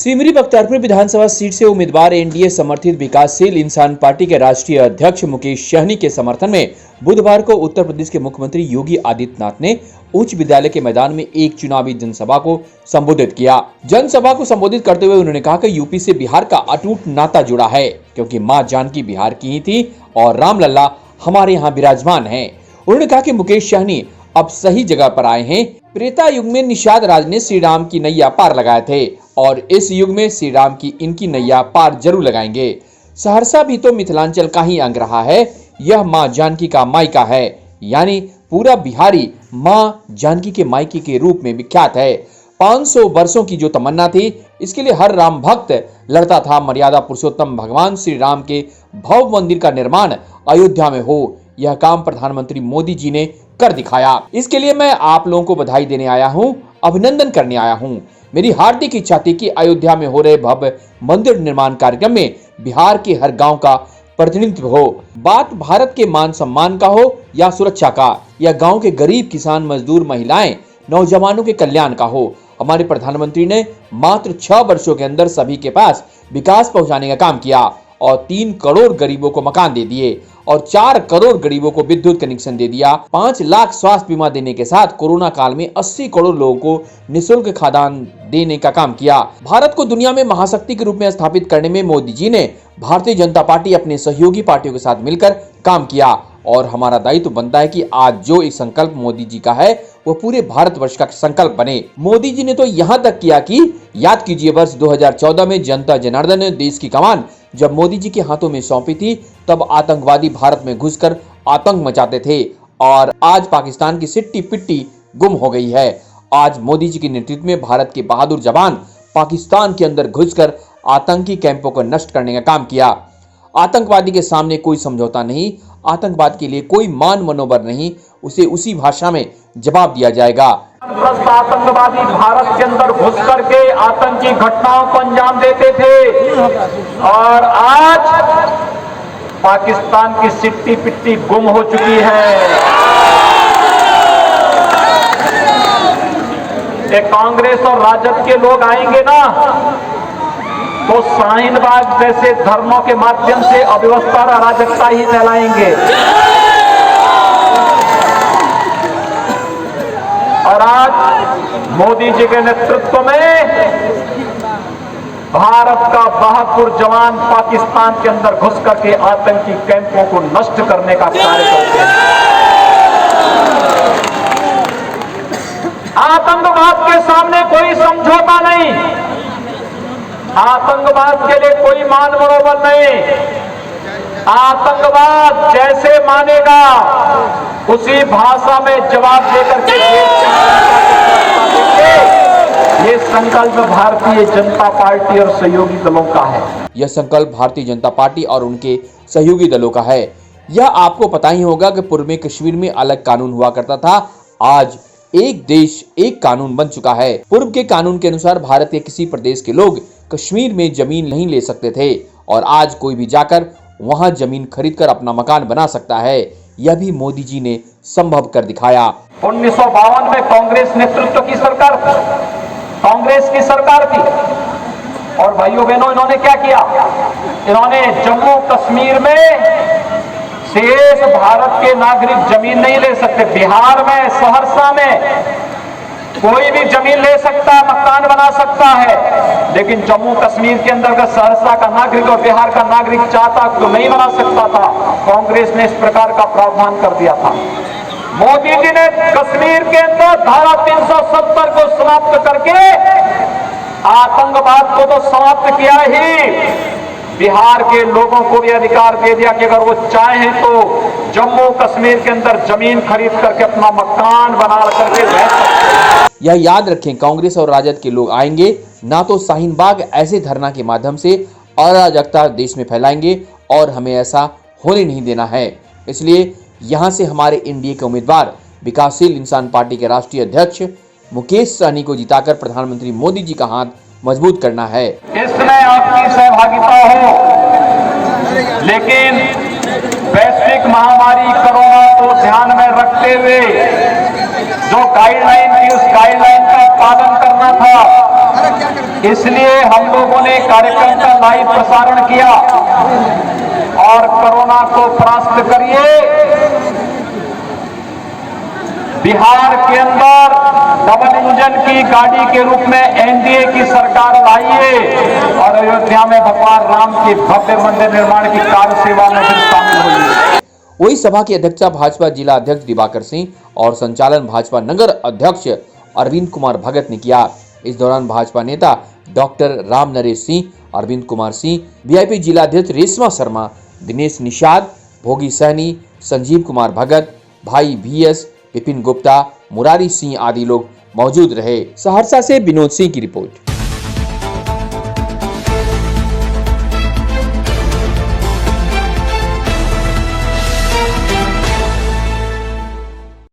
सिमरी बख्तियारपुर विधानसभा seat से उम्मीदवार NDA समर्थित विकासशील इंसान पार्टी के राष्ट्रीय अध्यक्ष मुकेश सहनी के समर्थन में बुधवार को उत्तर प्रदेश के मुख्यमंत्री योगी आदित्यनाथ ने उच्च विद्यालय के मैदान में एक चुनावी जनसभा को संबोधित किया। जनसभा को संबोधित करते हुए उन्होंने कहा कि यूपी से बिहार का अटूट नाता जुड़ा है, क्योंकि मां जानकी बिहार की ही थी और रामलला हमारे यहाँ विराजमान है। उन्होंने कहा कि मुकेश सहनी अब सही जगह पर आए हैं। त्रेता युग में निषाद राज ने श्री राम की नैया पार लगाए थे और इस युग में श्री राम की इनकी नैया पार जरूर लगाएंगे। सहरसा भी तो मिथिलांचल का ही अंग रहा है। यह मां जानकी का मायका है, यानी पूरा बिहारी मां जानकी के मायके के रूप में विख्यात है। 500 वर्षों की जो तमन्ना थी, इसके लिए हर राम भक्त लड़ता था। मर्यादा पुरुषोत्तम भगवान श्री राम के भव्य मंदिर का निर्माण अयोध्या में हो, यह काम प्रधानमंत्री मोदी जी ने कर दिखाया। इसके लिए मैं आप लोगों को बधाई देने आया हूं, अभिनंदन करने आया हूं। मेरी हार्दिक इच्छा थी कि अयोध्या में हो रहे भव्य मंदिर निर्माण कार्यक्रम में बिहार के हर गांव का प्रतिनिधित्व हो। बात भारत के मान सम्मान का हो या सुरक्षा का, या गांव के गरीब किसान, मजदूर, महिलाएं, नौजवानों के कल्याण का हो। हमारे प्रधानमंत्री ने मात्र 6 वर्षों के अंदर सभी के पास विकास पहुंचाने का काम किया और 3 करोड़ गरीबों को मकान दे दिए और 4 करोड़ गरीबों को विद्युत कनेक्शन दे दिया। 5 लाख स्वास्थ्य बीमा देने के साथ कोरोना काल में 80 करोड़ लोगों को निःशुल्क खाद्यान्न देने का काम किया। भारत को दुनिया में महाशक्ति के रूप में स्थापित करने में मोदी जी ने भारतीय जनता पार्टी अपने सहयोगी पार्टियों के साथ मिलकर काम किया और हमारा दायित्व बनता है कि आज जो एक संकल्प मोदी जी का है वो पूरे भारतवर्ष का संकल्प बने। मोदी जी ने तो यहाँ तक किया कि याद कीजिए, वर्ष 2014 में जनता जनार्दन ने देश की कमान जब मोदी जी के हाथों में सौंपी थी, तब आतंकवादी भारत में घुसकर आतंक मचाते थे और आज पाकिस्तान की सिट्टी पिट्टी गुम हो गई है। आज मोदी जी के नेतृत्व में भारत के बहादुर जवान पाकिस्तान के अंदर घुसकर आतंकी कैंपों को नष्ट करने का काम किया। आतंकवादी के सामने कोई समझौता नहीं, आतंकवाद के लिए कोई मान मनोबल नहीं, उसे उसी भाषा में जवाब दिया जाएगा। आतंकवादी भारत के अंदर घुस करके आतंकी घटनाओं को अंजाम देते थे और आज पाकिस्तान की सिट्टी पिट्टी गुम हो चुकी है। ये कांग्रेस और राजद के लोग आएंगे ना तो शाहीन बाग जैसे धर्मों के माध्यम से अव्यवस्था और अराजकता ही फैलाएंगे और आज मोदी जी के नेतृत्व में भारत का बहादुर जवान पाकिस्तान के अंदर घुस करके आतंकी कैंपों को नष्ट करने का कार्य करते हैं। आतंकवाद के सामने कोई समझौता नहीं, आतंकवाद के लिए कोई मान मनोबल नहीं। आतंकवाद जैसे मानेगा उसी भाषा में जवाब देकर के ये संकल्प भारतीय जनता पार्टी और सहयोगी दलों का है। यह संकल्प भारतीय जनता पार्टी और उनके सहयोगी दलों का है। यह आपको पता ही होगा कि पूर्व में कश्मीर में अलग कानून हुआ करता था, आज एक देश एक कानून बन चुका है। पूर्व के कानून के अनुसार भारत के किसी प्रदेश के लोग कश्मीर में जमीन नहीं ले सकते थे और आज कोई भी जाकर वहां जमीन खरीदकर अपना मकान बना सकता है। यह भी मोदी जी ने संभव कर दिखाया। 1952 में कांग्रेस नेतृत्व की सरकार थी, कांग्रेस की सरकार थी और भाइयों बहनों इन्होंने क्या किया, इन्होंने जम्मू कश्मीर में शेष भारत के नागरिक जमीन नहीं ले सकते। बिहार में, सहरसा में कोई भी जमीन ले सकता है, मकान बना सकता है, लेकिन जम्मू कश्मीर के अंदर का सहरसा का नागरिक और बिहार का नागरिक चाहता तो नहीं बना सकता था। कांग्रेस ने इस प्रकार का प्रावधान कर दिया था। मोदी जी ने कश्मीर के अंदर धारा 370 को समाप्त करके आतंकवाद को तो समाप्त किया ही, बिहार के लोगों को भी अधिकार दे दिया कि अगर वो चाहें तो जम्मू कश्मीर के अंदर जमीन खरीद करके अपना मकान बना करके रह सकते हैं। यह याद रखें, कांग्रेस और राजद के लोग आएंगे ना तो शाहीन बाग ऐसे धरना के माध्यम से अराजकता देश में फैलाएंगे और हमें ऐसा होने नहीं देना है। इसलिए यहां से हमारे एनडीए के उम्मीदवार विकासशील इंसान पार्टी के राष्ट्रीय अध्यक्ष मुकेश सहनी को जिताकर प्रधानमंत्री मोदी जी का हाथ मजबूत करना है। इसमें आपकी सहभागिता हो, लेकिन वैश्विक महामारी कोरोना को ध्यान में रखते हुए जो गाइडलाइन थी उस गाइडलाइन का पालन करना था। इसलिए हम लोगों ने कार्यक्रम का लाइव प्रसारण किया और कोरोना को परास्त करिए। बिहार के अंदर डबल इंजन की गाड़ी के रूप में एनडीए की सरकार लाइए और अयोध्या में भगवान राम की भव्य मंदिर निर्माण की कार्य सेवा में फिर शामिल होइए। वही सभा की अध्यक्षता भाजपा जिला अध्यक्ष दिवाकर सिंह और संचालन भाजपा नगर अध्यक्ष अरविंद कुमार भगत ने किया। इस दौरान भाजपा नेता डॉक्टर राम नरेश सिंह, अरविंद कुमार सिंह, वीआईपी जिला अध्यक्ष रेशमा शर्मा, दिनेश निषाद, भोगी सहनी, संजीव कुमार भगत, भाई VS, विपिन गुप्ता, मुरारी सिंह आदि लोग मौजूद रहे। सहरसा से विनोद सिंह की रिपोर्ट।